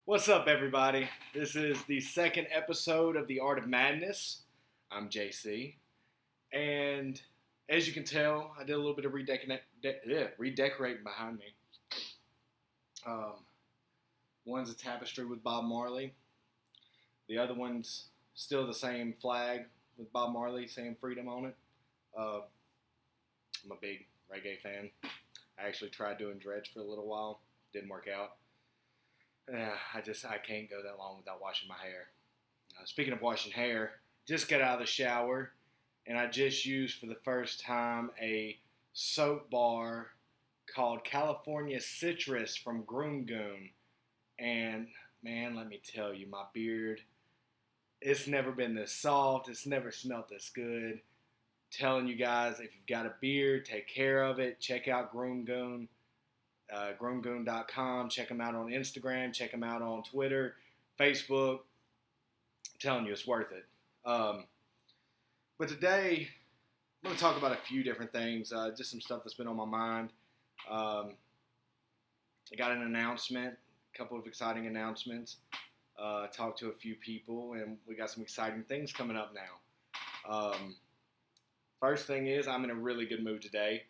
What's up, everybody? This is the second episode of The Art of Madness. I'm JC, and as you can tell, I did a little bit of redecorating behind me. Um, one's a tapestry with Bob Marley. The other one's still the same flag with Bob Marley saying freedom on it. I'm a big reggae fan. I actually tried doing dreads for a little while. Didn't work out. I can't go that long without washing my hair. Speaking of washing hair, just got out of the shower and I just used for the first time a soap bar called California Citrus from Groom Goon. And man, let me tell you, my beard, it's never been this soft. It's never smelled this good. Telling you guys, if you've got a beard, take care of it. Check out Groom Goon. groomgoon.com. Check them out on Instagram. Check them out on Twitter, Facebook. I'm telling you, it's worth it. But today, I'm going to talk about a few different things, just some stuff that's been on my mind. I got an announcement, a couple of exciting announcements. Talked to a few people, and we got some exciting things coming up now. First thing is, I'm in a really good mood today.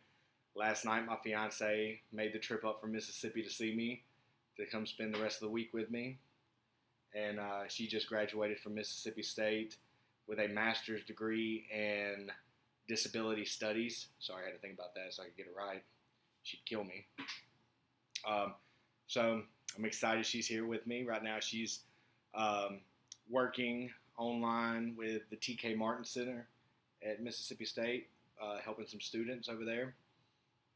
Last night, my fiance made the trip up from Mississippi to see me, to come spend the rest of the week with me. And she just graduated from Mississippi State with a master's degree in disability studies. Sorry, I had to think about that so I could get it right. She'd kill me. So I'm excited she's here with me. Right now, she's working online with the TK Martin Center at Mississippi State, helping some students over there.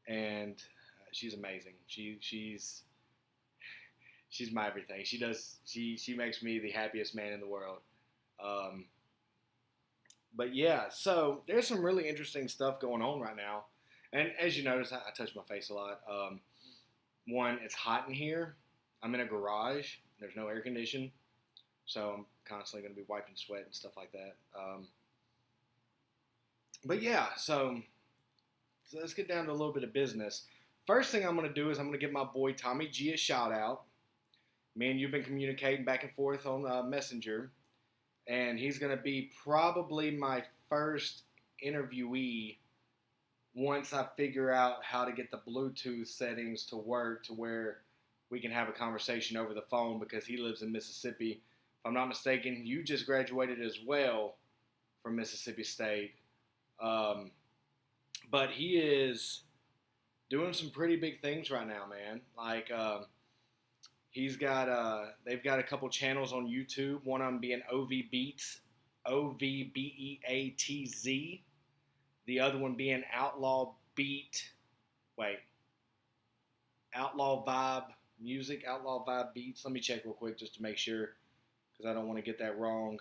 And she's amazing. She's my everything. She makes me the happiest man in the world. But yeah, so there's some really interesting stuff going on right now. And as you notice, I touch my face a lot. One, it's hot in here. I'm in a garage. There's no air conditioning, so I'm constantly going to be wiping sweat and stuff like that. But yeah, so let's get down to a little bit of business. First thing I'm going to do is I'm going to give my boy Tommy G a shout out. Me and you've been communicating back and forth on Messenger, and he's going to be probably my first interviewee once I figure out how to get the Bluetooth settings to work to where we can have a conversation over the phone, because he lives in Mississippi. If I'm not mistaken, you just graduated as well from Mississippi State. But he is doing some pretty big things right now, man. Like, they've got a couple channels on YouTube. One of them being OV Beats, OVBEATZ. The other one being Outlaw Vibe Music, Outlaw Vibe Beats. Let me check real quick just to make sure, because I don't want to get that wrong.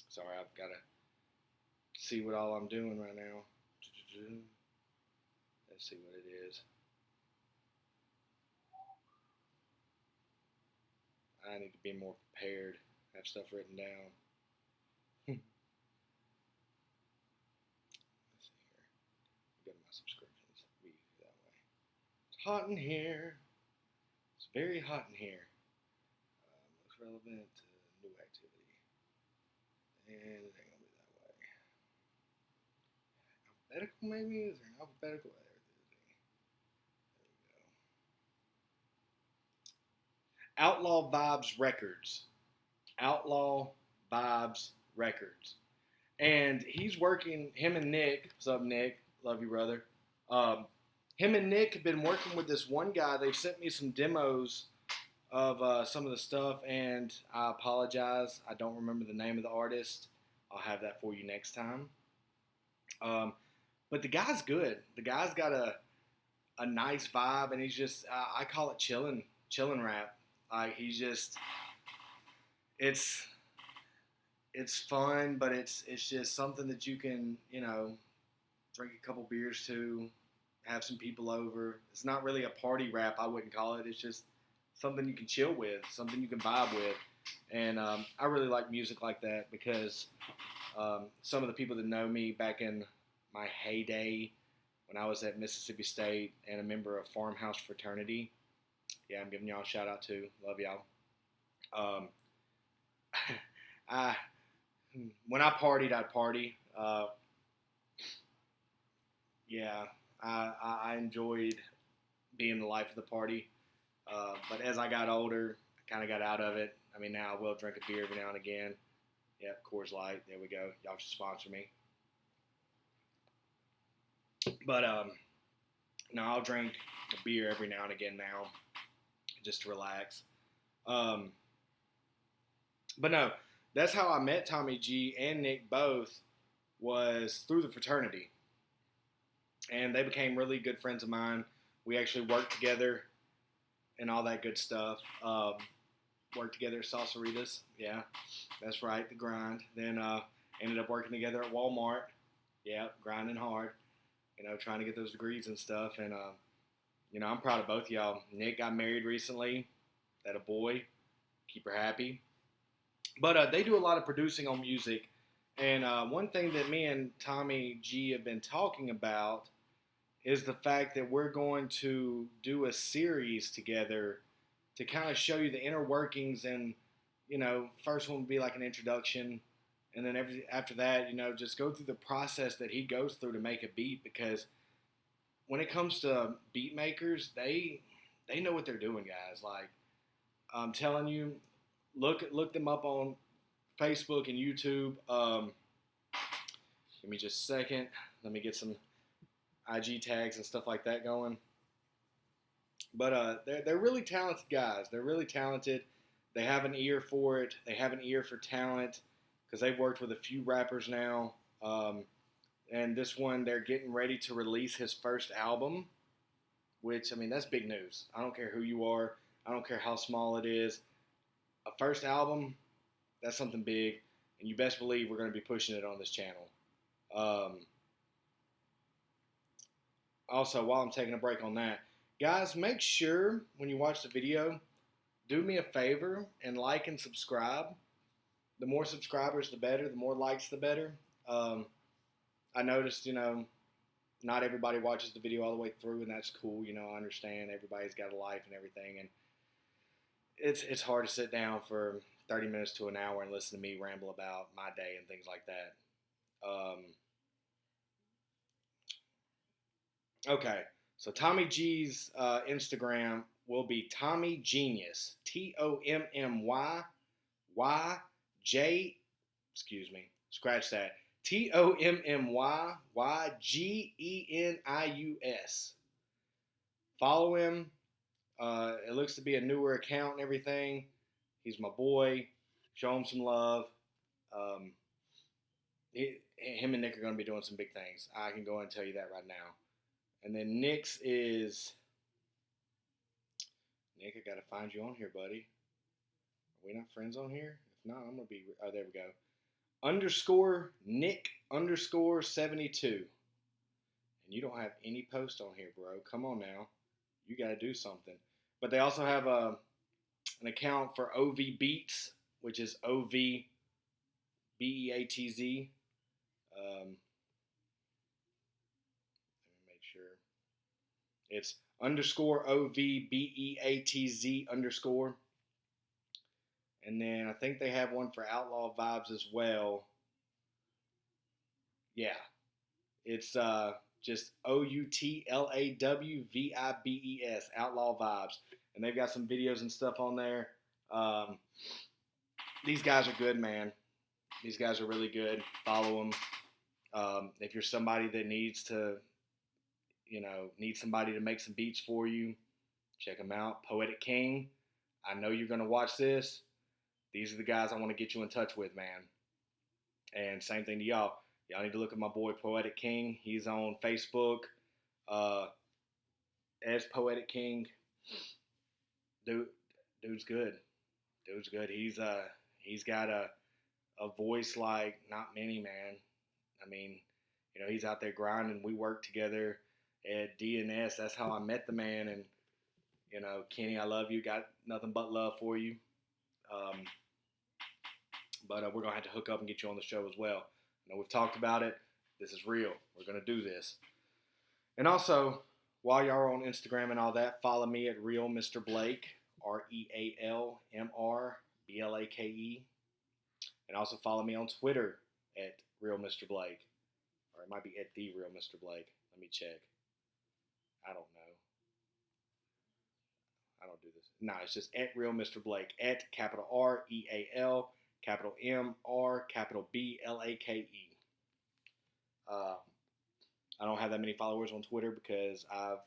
Sorry, I've got to see what all I'm doing right now. Let's see what it is. I need to be more prepared. Have stuff written down. Let's see here. Go to my subscriptions. We use it that way. It's hot in here. It's very hot in here. Looks relevant to new activity. And it ain't gonna be that way. Alphabetical, maybe? Is there an alphabetical? There we go. Outlaw Vibes Records. Outlaw Vibes Records. And he's working, him and Nick, what's up, Nick? Love you, brother. Him and Nick have been working with this one guy. They've sent me some demos of some of the stuff, and I apologize. I don't remember the name of the artist. I'll have that for you next time. But the guy's good. The guy's got a nice vibe, and he's just, I call it chillin' rap. Like, he's just, it's fun, but it's just something that you can, drink a couple beers to, have some people over. It's not really a party rap, I wouldn't call it. It's just something you can chill with, something you can vibe with. And I really like music like that, because some of the people that know me back in my heyday when I was at Mississippi State and a member of Farmhouse Fraternity, Yeah, I'm giving y'all a shout out too. Love y'all. Um, I when I partied, I'd party. Yeah, I enjoyed being the life of the party. But as I got older, I kind of got out of it. I mean, now I will drink a beer every now and again. Yeah, Coors Light. There we go. Y'all should sponsor me. But no, I'll drink a beer every now and again now, just to relax. Um, but no, that's how I met Tommy G and Nick both, was through the fraternity, and they became really good friends of mine. We actually worked together and all that good stuff. Worked together at Salsaritas. Yeah, that's right, the grind. Then ended up working together at Walmart. Yeah, grinding hard. Trying to get those degrees and stuff. And I'm proud of both of y'all. Nick got married recently. Had a boy. Keep her happy. But they do a lot of producing on music. And one thing that me and Tommy G have been talking about is the fact that we're going to do a series together to kind of show you the inner workings. And first one would be like an introduction, and then after that, just go through the process that he goes through to make a beat. Because when it comes to beat makers, they know what they're doing, guys. Like, I'm telling you, look them up on Facebook and YouTube. Give me just a second. Let me get some IG tags and stuff like that going. But they're really talented guys. They're really talented. They have an ear for it. They have an ear for talent, because they've worked with a few rappers now. And this one, they're getting ready to release his first album, which, I mean, that's big news. I don't care who you are. I don't care how small it is. A first album, that's something big. And you best believe we're going to be pushing it on this channel. Also, while I'm taking a break on that, guys, make sure when you watch the video, do me a favor and like and subscribe. The more subscribers, the better. The more likes, the better. I noticed, not everybody watches the video all the way through, and that's cool. I understand everybody's got a life and everything, and it's hard to sit down for 30 minutes to an hour and listen to me ramble about my day and things like that. Okay, so Tommy G's Instagram will be Tommy Genius, TOMMYYJ. Excuse me, scratch that. TOMMYYGENIUS. Follow him. It looks to be a newer account and everything. He's my boy. Show him some love. Him and Nick are going to be doing some big things. I can go and tell you that right now. And then Nick's is... Nick, I got to find you on here, buddy. Are we not friends on here? If not, I'm going to be... Oh, there we go. _Nick_72. And you don't have any post on here, bro. Come on now. You got to do something. But they also have an account for OV Beats, which is OVBEATZ. Let me make sure. It's _OVBEATZ_. And then I think they have one for Outlaw Vibes as well. Yeah. It's just OUTLAWVIBES, Outlaw Vibes. And they've got some videos and stuff on there. These guys are good, man. These guys are really good. Follow them. If you're somebody that needs somebody to make some beats for you, check them out. Poetic King, I know you're going to watch this. These are the guys I want to get you in touch with, man. And same thing to y'all. Y'all need to look at my boy Poetic King. He's on Facebook as Poetic King. Dude's good. Dude's good. He's got a voice like not many, man. I mean, he's out there grinding. We work together at DNS. That's how I met the man. And Kenny, I love you. Got nothing but love for you. But we're gonna have to hook up and get you on the show as well. We've talked about it. This is real. We're gonna do this. And also, While y'all are on Instagram and all that, follow me at Real Mr. Blake, RealMrBlake, and also follow me on Twitter at Real Mr. Blake, or it might be at the Real Mr. Blake. Let me check. I don't know. I don't do this. No, it's just at Real Mr. Blake, at capital REAL, capital MR, capital BLAKE. Uh, I don't have that many followers on Twitter because I've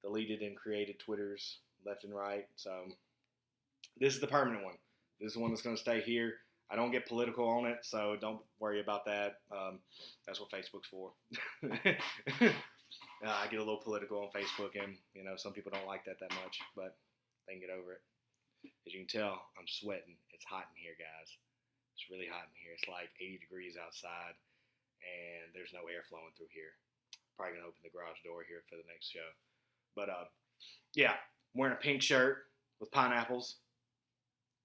deleted and created Twitters left and right. So this is the permanent one. This is the one that's going to stay here. I don't get political on it, so don't worry about that. That's what Facebook's for. I get a little political on Facebook, and some people don't like that much, but they can get over it. As you can tell, I'm sweating. It's hot in here, guys. It's really hot in here. It's like 80 degrees outside, and there's no air flowing through here. Probably gonna open the garage door here for the next show. But yeah, I'm wearing a pink shirt with pineapples.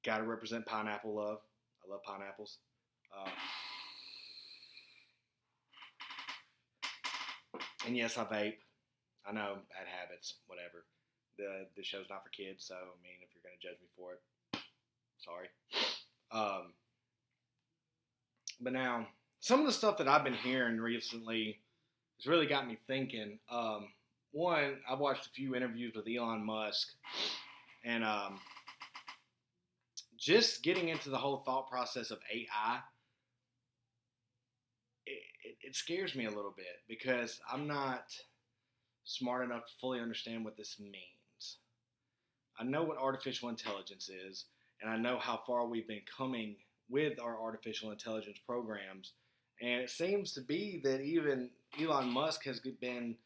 Gotta represent pineapple love. I love pineapples. And yes, I vape. I know, bad habits, whatever. The show's not for kids, so I mean, if you're gonna judge me for it, sorry. But now, some of the stuff that I've been hearing recently has really got me thinking. One, I've watched a few interviews with Elon Musk, and just getting into the whole thought process of AI, it scares me a little bit because I'm not smart enough to fully understand what this means. I know what artificial intelligence is, and I know how far we've been coming with our artificial intelligence programs, and it seems to be that even Elon Musk has been,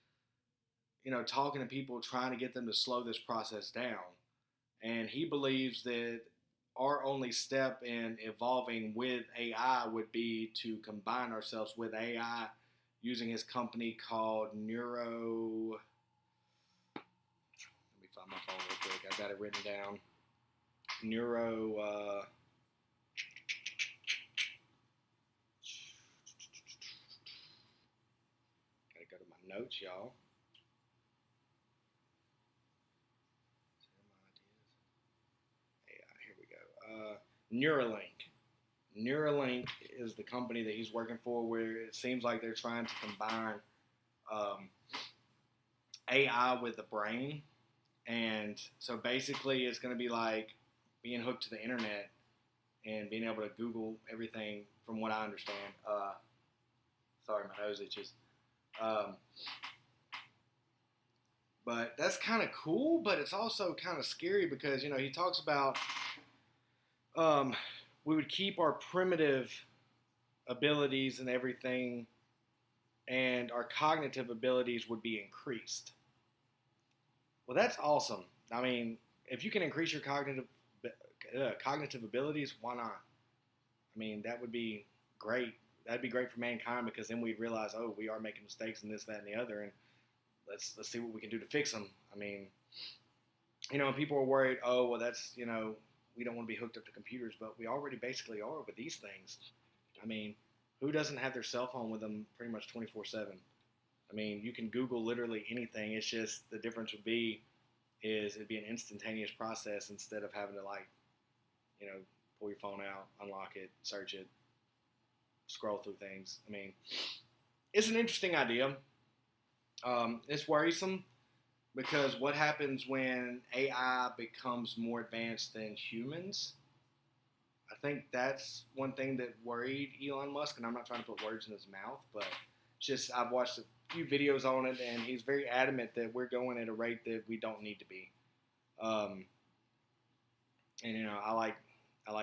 talking to people trying to get them to slow this process down, and he believes that our only step in evolving with AI would be to combine ourselves with AI using his company called Neuro. Let me find my phone real quick. I got it written down. Neuro. Gotta go to my notes, y'all. Here we go. Neuralink. Neuralink is the company that he's working for, where it seems like they're trying to combine AI with the brain. And so basically it's going to be like being hooked to the internet and being able to Google everything, from what I understand. Sorry, my nose itches. But that's kind of cool, but it's also kind of scary because, he talks about we would keep our primitive abilities and everything, and our cognitive abilities would be increased. Well, that's awesome. I mean, if you can increase your cognitive abilities, why not? I mean, that would be great. That'd be great for mankind, because then we'd realize, oh, we are making mistakes in this, that, and the other, and let's see what we can do to fix them. I mean, people are worried, oh, well, that's, we don't want to be hooked up to computers, but we already basically are with these things. I mean, who doesn't have their cell phone with them pretty much 24/7? I mean, you can Google literally anything. It's just the difference would be it'd be an instantaneous process instead of having to pull your phone out, unlock it, search it, scroll through things. I mean, it's an interesting idea. It's worrisome because what happens when AI becomes more advanced than humans? I think that's one thing that worried Elon Musk, and I'm not trying to put words in his mouth, but just I've watched a few videos on it, and he's very adamant that we're going at a rate that we don't need to be. And I like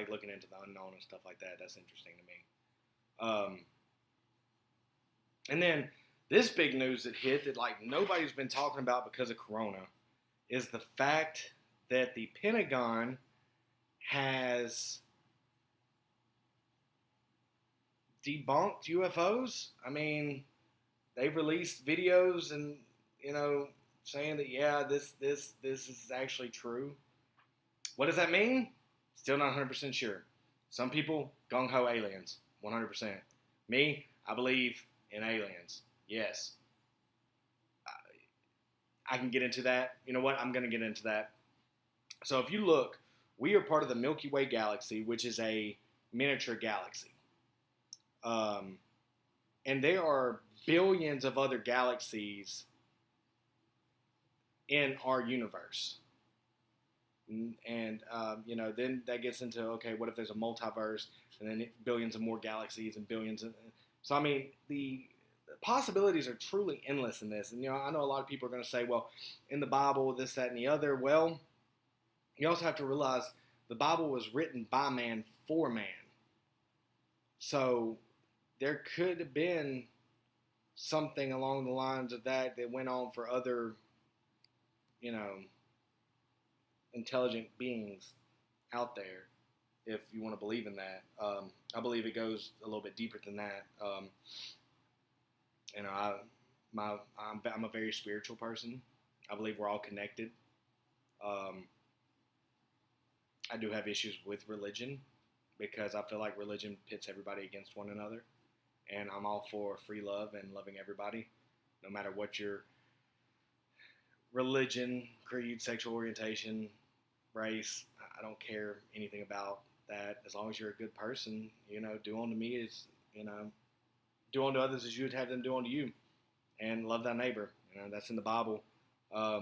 looking into the unknown and stuff like that. That's interesting to me. And then this big news that hit that nobody's been talking about because of Corona is the fact that the Pentagon has debunked UFOs. I mean, they've released videos and saying that this is actually true. What does that mean? Still not 100% sure. Some people gung ho aliens, 100%. Me, I believe in aliens. Yes. I can get into that. You know what? I'm going to get into that. So if you look, we are part of the Milky Way galaxy, which is a miniature galaxy. Um, and there are billions of other galaxies in our universe. And then that gets into, okay, what if there's a multiverse, and then billions of more galaxies and billions of, so I mean the possibilities are truly endless in this. And I know a lot of people are going to say, well, in the Bible, this, that, and the other. Well, you also have to realize the Bible was written by man for man, so there could have been something along the lines of that went on for other, you know, intelligent beings out there, if you want to believe in that. I believe it goes a little bit deeper than that. I'm a very spiritual person. I believe we're all connected. I do have issues with religion because I feel like religion pits everybody against one another. And I'm all for free love and loving everybody, no matter what your religion, creed, sexual orientation, race. I don't care anything about that. As long as you're a good person, do unto me as, do unto others as you would have them do unto you. And love thy neighbor. That's in the Bible. I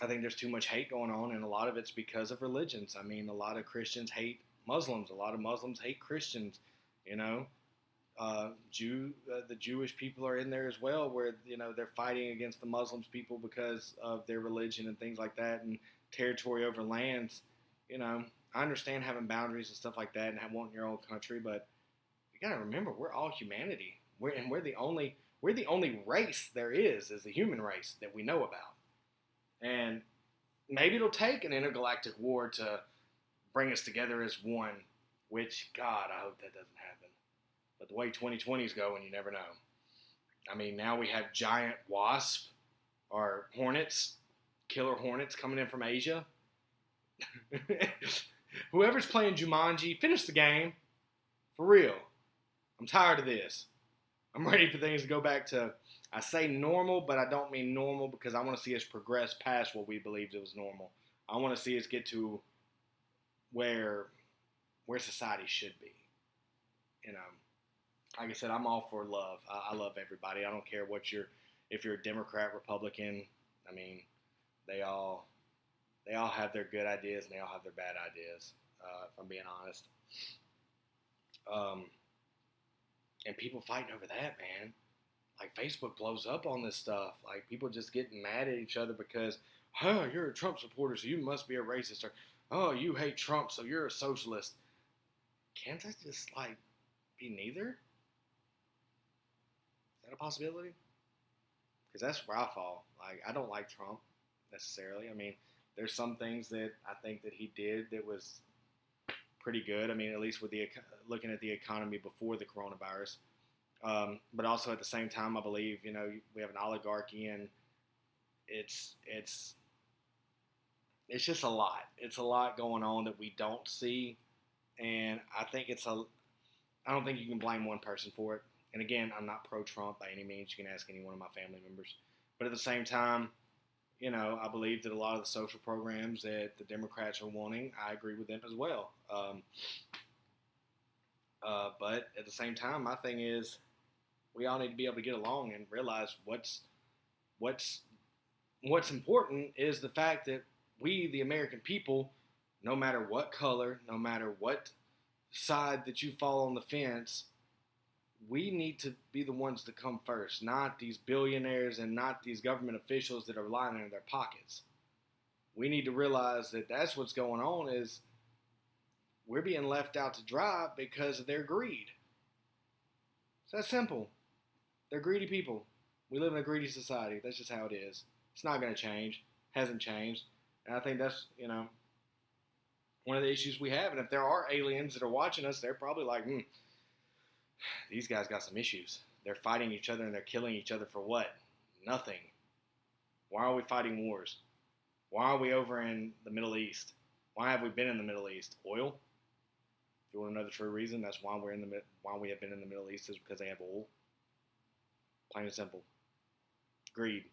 think there's too much hate going on, and a lot of it's because of religions. I mean, a lot of Christians hate Muslims. A lot of Muslims hate Christians. The Jewish people are in there as well, where they're fighting against the Muslims people because of their religion and things like that, and territory over lands. I understand having boundaries and stuff like that, and wanting your own country, but you gotta remember we're all humanity. We're the only race there is the human race that we know about. And maybe it'll take an intergalactic war to bring us together as one, which, God, I hope that doesn't happen. But the way 2020 is going, you never know. I mean, now we have giant wasp or hornets, killer hornets coming in from Asia. Whoever's playing Jumanji, finish the game. For real. I'm tired of this. I'm ready for things to go back to, I say normal, but I don't mean normal because I want to see us progress past what we believed it was normal. I want to see us get to where society should be. Like I said, I'm all for love. I love everybody. I don't care if you're a Democrat, Republican. I mean, they all have their good ideas and they all have their bad ideas, if I'm being honest. And people fighting over that, man. Like, Facebook blows up on this stuff. Like, people just getting mad at each other because, oh, you're a Trump supporter, so you must be a racist. Or, oh, you hate Trump, so you're a socialist. Can't that just, be neither? Is that a possibility? Because that's where I fall. I don't like Trump, necessarily. I mean, there's some things that I think that he did that was pretty good. I mean, at least with looking at the economy before the coronavirus. But also at the same time, I believe, we have an oligarchy, and it's just a lot. It's a lot going on that we don't see, and I don't think you can blame one person for it. And again, I'm not pro-Trump by any means. You can ask any one of my family members. But at the same time, I believe that a lot of the social programs that the Democrats are wanting, I agree with them as well. But at the same time, my thing is, we all need to be able to get along and realize what's important is the fact that we, the American people, no matter what color, no matter what side that you fall on the fence, we need to be the ones to come first, not these billionaires and not these government officials that are lining their pockets. We need to realize that that's what's going on, is we're being left out to dry because of their greed. It's that simple. They're greedy people. We live in a greedy society. That's just how it is. It's not going to change. Hasn't changed. And I think that's, one of the issues we have. And if there are aliens that are watching us, they're probably like, these guys got some issues. They're fighting each other and they're killing each other for what? Nothing. Why are we fighting wars? Why are we over in the Middle East? Why have we been in the Middle East? Oil? If you want to know the true reason, that's why why we have been in the Middle East, is because they have oil. Plain and simple. Greed.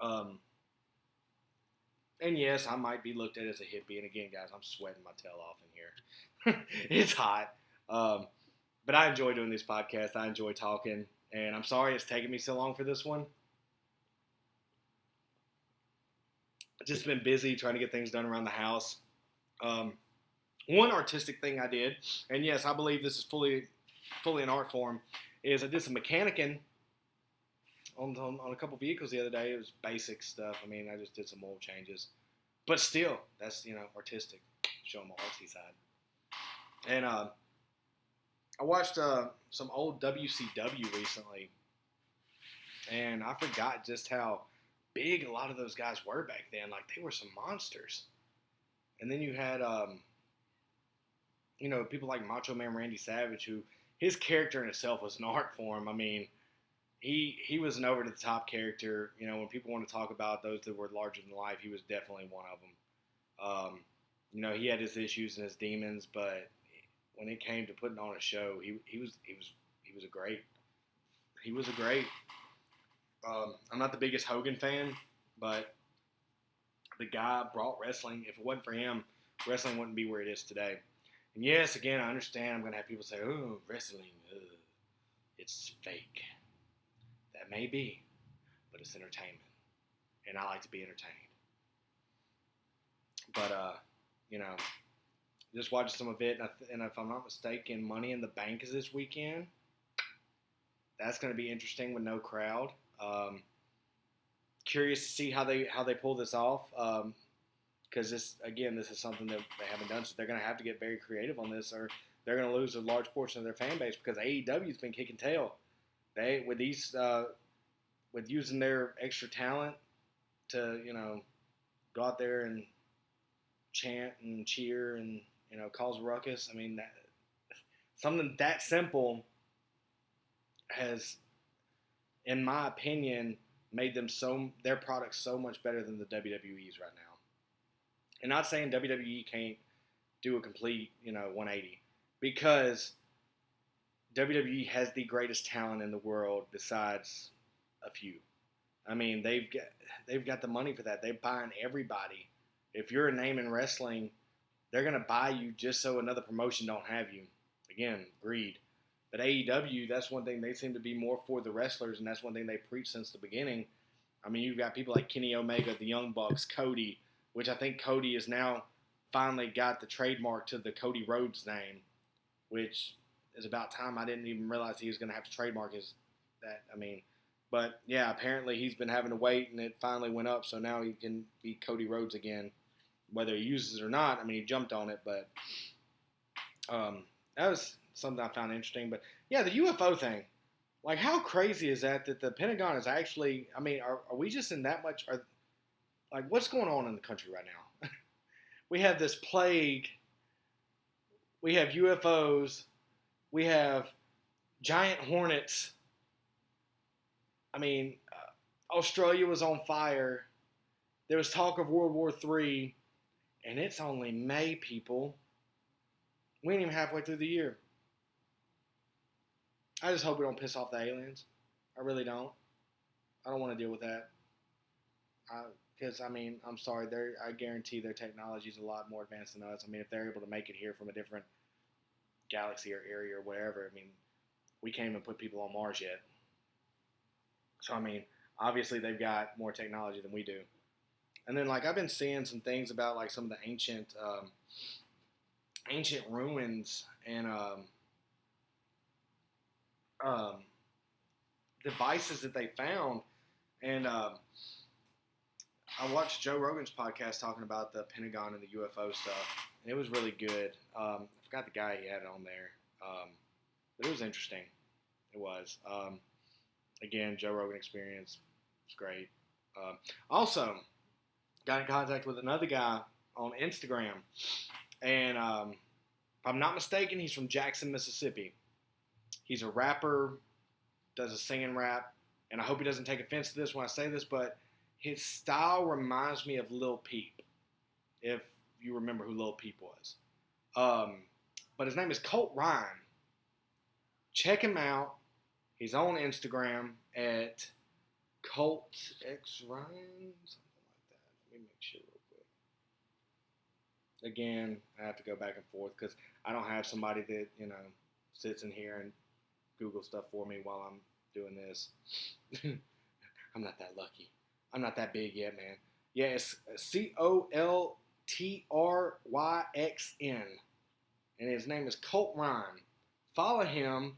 Um, and yes, I might be looked at as a hippie. And again, guys, I'm sweating my tail off in here. It's hot. Um, but I enjoy doing these podcasts. I enjoy talking. And I'm sorry it's taken me so long for this one. I've just been busy trying to get things done around the house. Um, One artistic thing I did, and yes, I believe this is fully an art form, is I did some mechanicking on a couple vehicles the other day. It was basic stuff. I mean, I just did some oil changes. But still, that's, artistic. Showing my artsy side. And I watched some old WCW recently, and I forgot just how big a lot of those guys were back then. Like, they were some monsters. And then you had, people like Macho Man Randy Savage, who his character in itself was an art form. I mean, he was an over-the-top character. When people want to talk about those that were larger than life, he was definitely one of them. He had his issues and his demons, but when it came to putting on a show, he was a great. He was a great. I'm not the biggest Hogan fan, but the guy brought wrestling. If it wasn't for him, wrestling wouldn't be where it is today. And yes, again, I understand. I'm going to have people say, "Oh, wrestling, it's fake." That may be, but it's entertainment, and I like to be entertained. But just watching some of it, and if I'm not mistaken, Money in the Bank is this weekend. That's going to be interesting with no crowd. Curious to see how they pull this off. Because this is something that they haven't done, so they're going to have to get very creative on this, or they're going to lose a large portion of their fan base. Because AEW's been kicking tail. They with using their extra talent to go out there and chant and cheer and cause a ruckus. I mean, something that simple has, in my opinion, made their product so much better than the WWE's right now. And not saying WWE can't do a complete 180, because WWE has the greatest talent in the world besides a few. I mean, they've got the money for that. They're buying everybody. If you're a name in wrestling, they're going to buy you just so another promotion don't have you. Again, greed. But AEW, that's one thing. They seem to be more for the wrestlers, and that's one thing they preach since the beginning. I mean, you've got people like Kenny Omega, the Young Bucks, Cody, which I think Cody has now finally got the trademark to the Cody Rhodes name, which is about time. I didn't even realize he was going to have to trademark but yeah, apparently he's been having to wait, and it finally went up, so now he can be Cody Rhodes again. Whether he uses it or not, I mean, he jumped on it, but that was something I found interesting. But yeah, the UFO thing, like, how crazy is that the Pentagon is actually, I mean, are we just in that much, like, what's going on in the country right now? We have this plague, we have UFOs, we have giant hornets. I mean, Australia was on fire. There was talk of World War III, and it's only May, people. We ain't even halfway through the year. I just hope we don't piss off the aliens. I really don't. I don't want to deal with that. Because, I mean, I'm sorry. I guarantee their technology is a lot more advanced than us. I mean, if they're able to make it here from a different galaxy or area or whatever, I mean, we can't even put people on Mars yet. So, I mean, obviously they've got more technology than we do. And then, like, I've been seeing some things about, like, some of the ancient ruins and devices that they found. And I watched Joe Rogan's podcast talking about the Pentagon and the UFO stuff, and it was really good. I forgot the guy he had on there, but it was interesting. It was. Again, Joe Rogan Experience. It's great. Also, got in contact with another guy on Instagram, and if I'm not mistaken, he's from Jackson, Mississippi. He's a rapper, does a singing rap, and I hope he doesn't take offense to this when I say this, but his style reminds me of Lil Peep, if you remember who Lil Peep was. But his name is Colt Ryan. Check him out. He's on Instagram at, Colt X Ryan, something like that. Let me make sure real quick. Again, I have to go back and forth because I don't have somebody that sits in here and Google stuff for me while I'm doing this. I'm not that lucky. I'm not that big yet, man. Yeah, it's COLTRYXN, and his name is Colt Ryan. Follow him.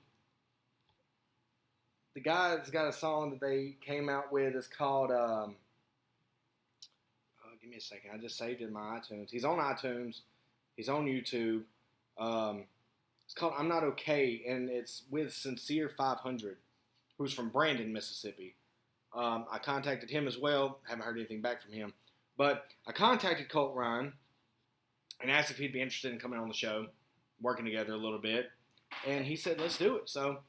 The guy's got a song that they came out with. It's called, give me a second. I just saved it in my iTunes. He's on iTunes. He's on YouTube. It's called I'm Not Okay, and it's with Sincere 500, who's from Brandon, Mississippi. I contacted him as well. Haven't heard anything back from him. But I contacted Colt Ryan and asked if he'd be interested in coming on the show, working together a little bit. And he said, let's do it. So,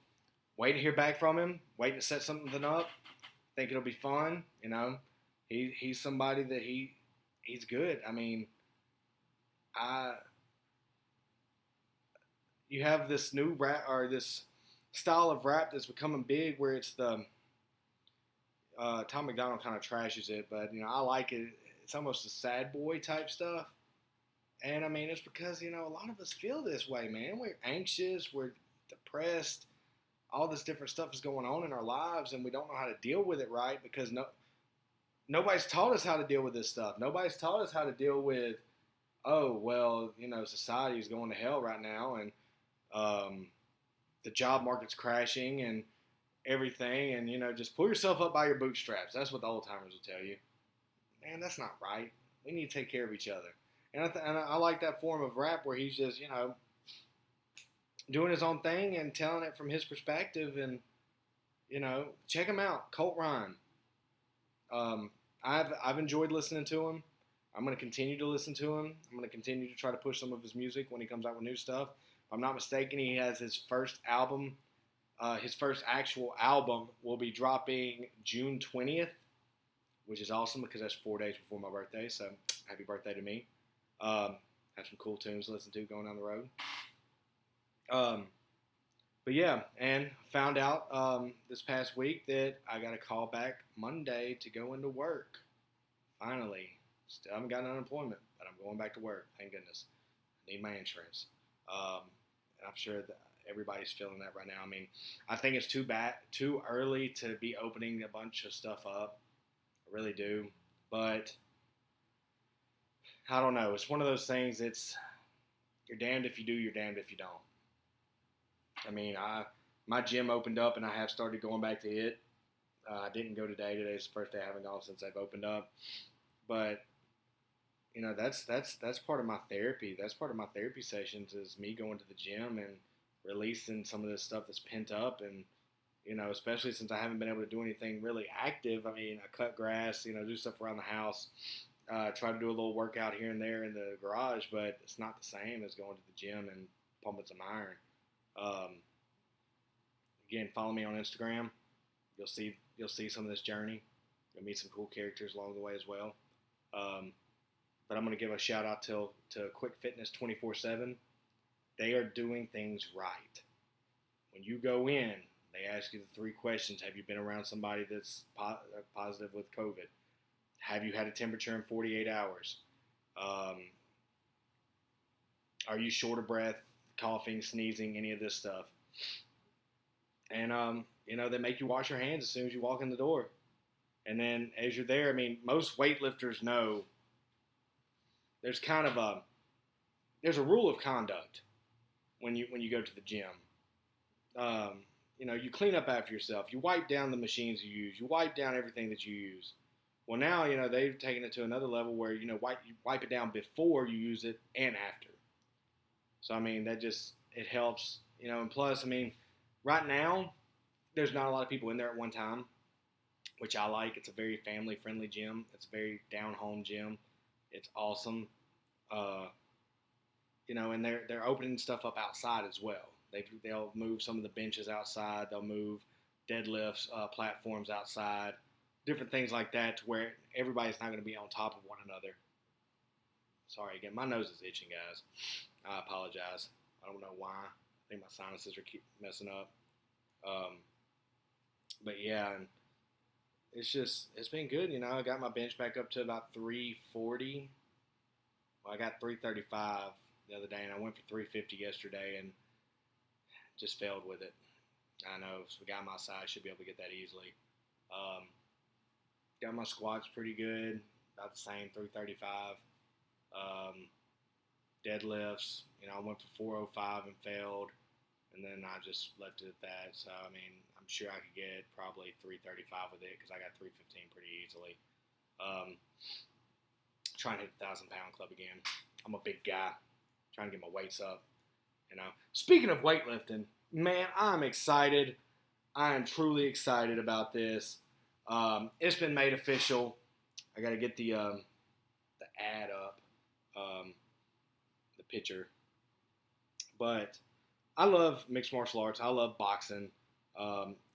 waiting to hear back from him, waiting to set something up. Think it'll be fun. He's somebody that he's good. I mean, you have this new rap or this style of rap that's becoming big where it's the Tom McDonald kind of trashes it, but I like it. It's almost a sad boy type stuff, and I mean it's because a lot of us feel this way, man. We're anxious, we're depressed, all this different stuff is going on in our lives, and we don't know how to deal with it right because nobody's taught us how to deal with this stuff. Nobody's taught us how to deal with, society is going to hell right now, and the job market's crashing and everything, and just pull yourself up by your bootstraps. That's what the old timers will tell you. Man, that's not right. We need to take care of each other. And I like that form of rap where he's just doing his own thing and telling it from his perspective. And check him out, Colt Ryan. I've enjoyed listening to him. I'm going to continue to listen to him. I'm going to continue to try to push some of his music when he comes out with new stuff. If I'm not mistaken, he has his first album. His first actual album will be dropping June 20th, which is awesome because that's 4 days before my birthday. So happy birthday to me. Have some cool tunes to listen to going down the road. But yeah, and found out this past week that I got a call back Monday to go into work. Finally. Still haven't gotten unemployment, but I'm going back to work. Thank goodness. I need my insurance. I'm sure that everybody's feeling that right now. I mean, I think it's too early to be opening a bunch of stuff up. I really do. But I don't know. It's one of those things. You're damned if you do, you're damned if you don't. I mean, my gym opened up and I have started going back to it. I didn't go today. Today's the first day I haven't gone since they've opened up. But that's part of my therapy. That's part of my therapy sessions is me going to the gym and releasing some of this stuff that's pent up. And especially since I haven't been able to do anything really active. I mean, I cut grass, do stuff around the house, try to do a little workout here and there in the garage, but it's not the same as going to the gym and pumping some iron. Again, follow me on Instagram. You'll see some of this journey. You'll meet some cool characters along the way as well. But I'm going to give a shout out to Quick Fitness 24/7. They are doing things right. When you go in, they ask you the 3 questions. Have you been around somebody that's positive with COVID? Have you had a temperature in 48 hours? Are you short of breath, coughing, sneezing, any of this stuff? And, they make you wash your hands as soon as you walk in the door. And then as you're there, I mean, most weightlifters know there's there's a rule of conduct when you go to the gym. You clean up after yourself. You wipe down the machines you use. You wipe down everything that you use. Well, now, they've taken it to another level where, you wipe it down before you use it and after. So, I mean, it helps, and plus, I mean, right now, there's not a lot of people in there at one time, which I like. It's a very family-friendly gym. It's a very down-home gym. It's awesome. And they're opening stuff up outside as well. They'll move some of the benches outside. They'll move deadlifts, platforms outside, different things like that to where everybody's not going to be on top of one another. Sorry, again, my nose is itching, guys. I apologize. I don't know why. I think my sinuses are keep messing up. But yeah, and it's been good. I got my bench back up to about 340. Well, I got 335 the other day, and I went for 350 yesterday, and just failed with it. I know so a guy my size should be able to get that easily. Um, got my squats pretty good, about the same, 335. Um, deadlifts, I went for 405 and failed, and then I just left it at that. So I mean, I'm sure I could get probably 335 with it because I got 315 pretty easily. Um, trying to hit the 1,000 pound club again. I'm a big guy, trying to get my weights up. Speaking of weightlifting, man, I'm excited. I am truly excited about this. It's been made official. I got to get the ad up, the picture. But I love mixed martial arts. I love boxing,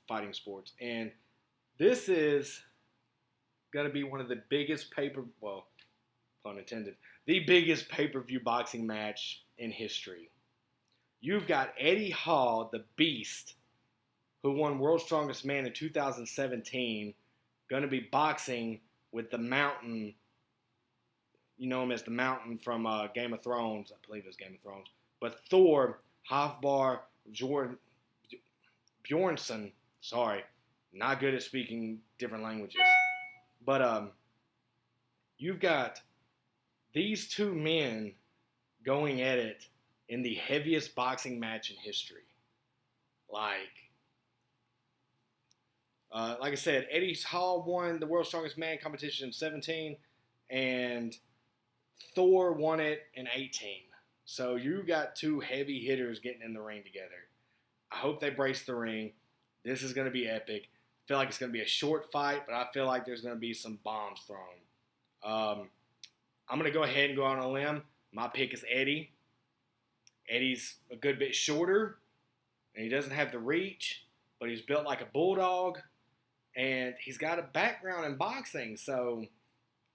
fighting sports, and this is going to be one of the biggest well, pun intended, the biggest pay-per-view boxing match in history. You've got Eddie Hall, the Beast, who won World's Strongest Man in 2017, going to be boxing with the Mountain. You know him as the Mountain from Game of Thrones. I believe it's Game of Thrones. But Thor, Hafbar, Bjornsson. Sorry, not good at speaking different languages. But you've got these two men going at it in the heaviest boxing match in history. Like I said, Eddie Hall won the World's Strongest Man competition in 17, and Thor won it in 18. So you got two heavy hitters getting in the ring together. I hope they brace the ring. This is going to be epic. I feel like it's going to be a short fight, but I feel like there's going to be some bombs thrown. I'm going to go ahead and go out on a limb. My pick is Eddie. Eddie's a good bit shorter, and he doesn't have the reach, but he's built like a bulldog, and he's got a background in boxing, so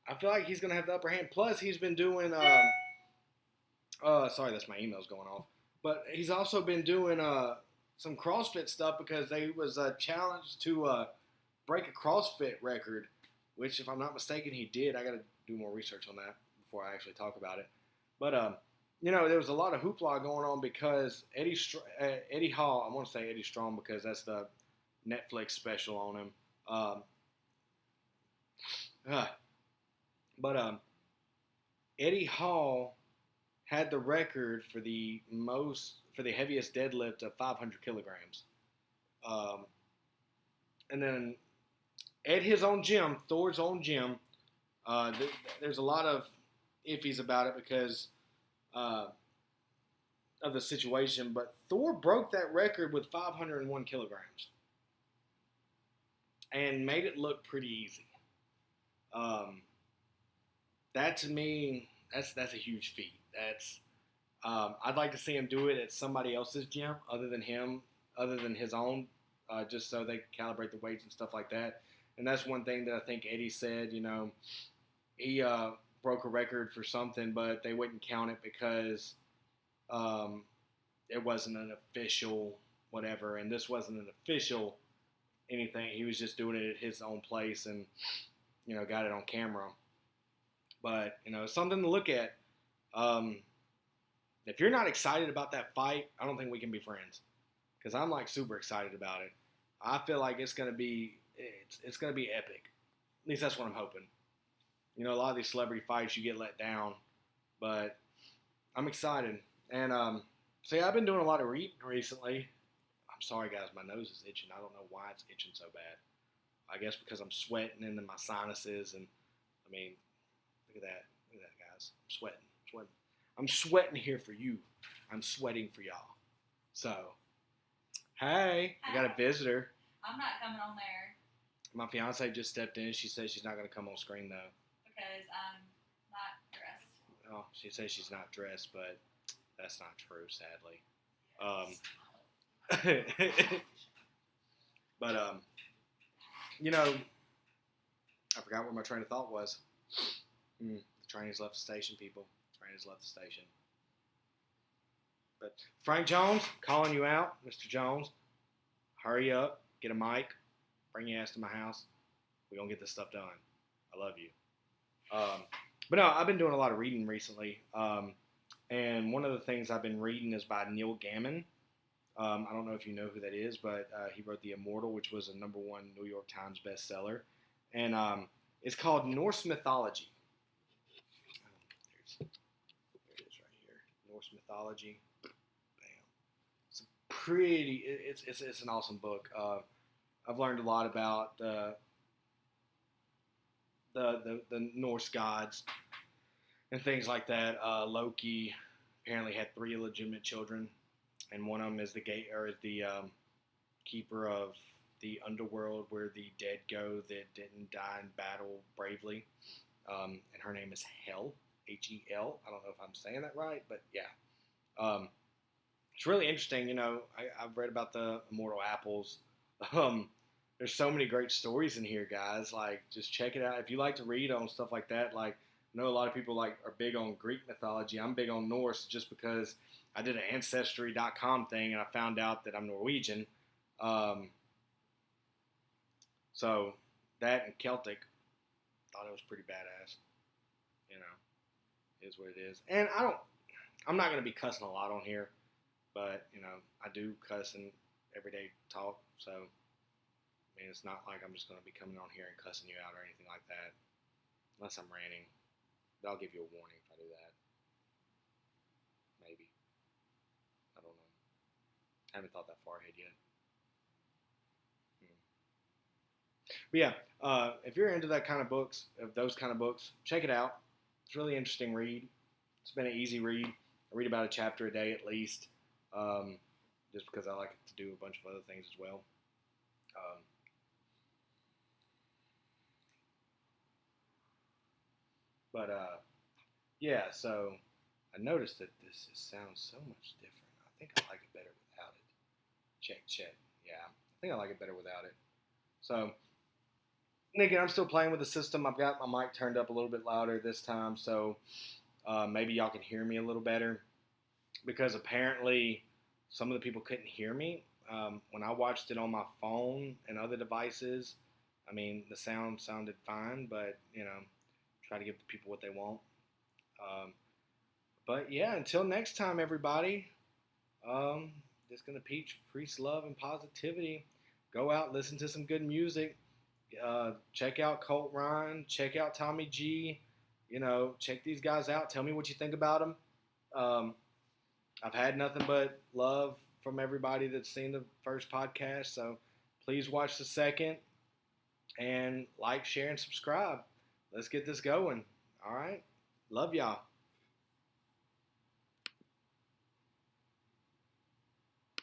I feel like he's going to have the upper hand. Plus, he's been doing, sorry, that's my emails going off, but he's also been doing some CrossFit stuff because they was challenged to break a CrossFit record, which, if I'm not mistaken, he did. I got to do more research on that before I actually talk about it. But there was a lot of hoopla going on because Eddie Hall. I want to say Eddie Strong because that's the Netflix special on him. But Eddie Hall had the record for the heaviest deadlift of 500 kilograms. And then at his own gym, Thor's own gym, there's a lot of iffies about it because of the situation, but Thor broke that record with 501 kilograms and made it look pretty easy. That to me, that's a huge feat. I'd like to see him do it at somebody else's gym other than his own, just so they can calibrate the weights and stuff like that. And that's one thing that I think Eddie said. He broke a record for something, but they wouldn't count it because it wasn't an official whatever, and this wasn't an official anything. He was just doing it at his own place and got it on camera. But it's something to look at. If you're not excited about that fight, I don't think we can be friends because I'm like super excited about it. I feel like it's gonna be epic. At least that's what I'm hoping. A lot of these celebrity fights you get let down, but I'm excited. And so yeah, I've been doing a lot of reading recently. I'm sorry guys, my nose is itching. I don't know why it's itching so bad. I guess because I'm sweating and then my sinuses, and I mean, look at that guys. I'm sweating. I'm sweating here for you. I'm sweating for y'all. So, hey, I got a visitor. I'm not coming on there. My fiance just stepped in. She says she's not going to come on screen, though. Because I'm not dressed. Oh, she says she's not dressed, but that's not true, sadly. But, I forgot where my train of thought was. The train has left the station, people. But Frank Jones, calling you out, Mr. Jones. Hurry up, get a mic, bring your ass to my house. We're going to get this stuff done. I love you. But no, I've been doing a lot of reading recently. And one of the things I've been reading is by Neil Gaiman. I don't know if you know who that is, but he wrote The Immortal, which was a #1 New York Times bestseller. And it's called Norse Mythology. There it is right here. Norse Mythology. Bam. It's pretty. It's an awesome book. I've learned a lot about the Norse gods and things like that. Loki apparently had 3 illegitimate children, and one of them is the keeper of the underworld where the dead go that didn't die in battle bravely. And her name is Hel, Hel. I don't know if I'm saying that right, but yeah. It's really interesting. I've read about the immortal apples. There's so many great stories in here, guys. Like, just check it out. If you like to read on stuff like that, like, I know a lot of people are big on Greek mythology. I'm big on Norse just because I did an Ancestry.com thing and I found out that I'm Norwegian. So that and Celtic, thought it was pretty badass. Is what it is. And I'm not going to be cussing a lot on here, but, I do cuss in everyday talk, so I mean, it's not like I'm just going to be coming on here and cussing you out or anything like that, unless I'm ranting. But I'll give you a warning if I do that. Maybe. I don't know. I haven't thought that far ahead yet. But yeah, if you're into that kind of books, those kind of books, check it out. It's a really interesting read. It's been an easy read. I read about a chapter a day at least, just because I like to do a bunch of other things as well. But yeah, so I noticed that this sounds so much different. I think I like it better without it. Check. Yeah, I think I like it better without it. So, again, I'm still playing with the system. I've got my mic turned up a little bit louder this time, so maybe y'all can hear me a little better. Because apparently some of the people couldn't hear me. When I watched it on my phone and other devices, I mean, the sound sounded fine, but, try to give the people what they want. But yeah, until next time, everybody, just going to preach love and positivity. Go out, listen to some good music. Check out Colt Ryan. Check out Tommy G. Check these guys out. Tell me what you think about them. I've had nothing but love from everybody that's seen the first podcast. So please watch the second and like, share, and subscribe. Let's get this going. All right. Love y'all.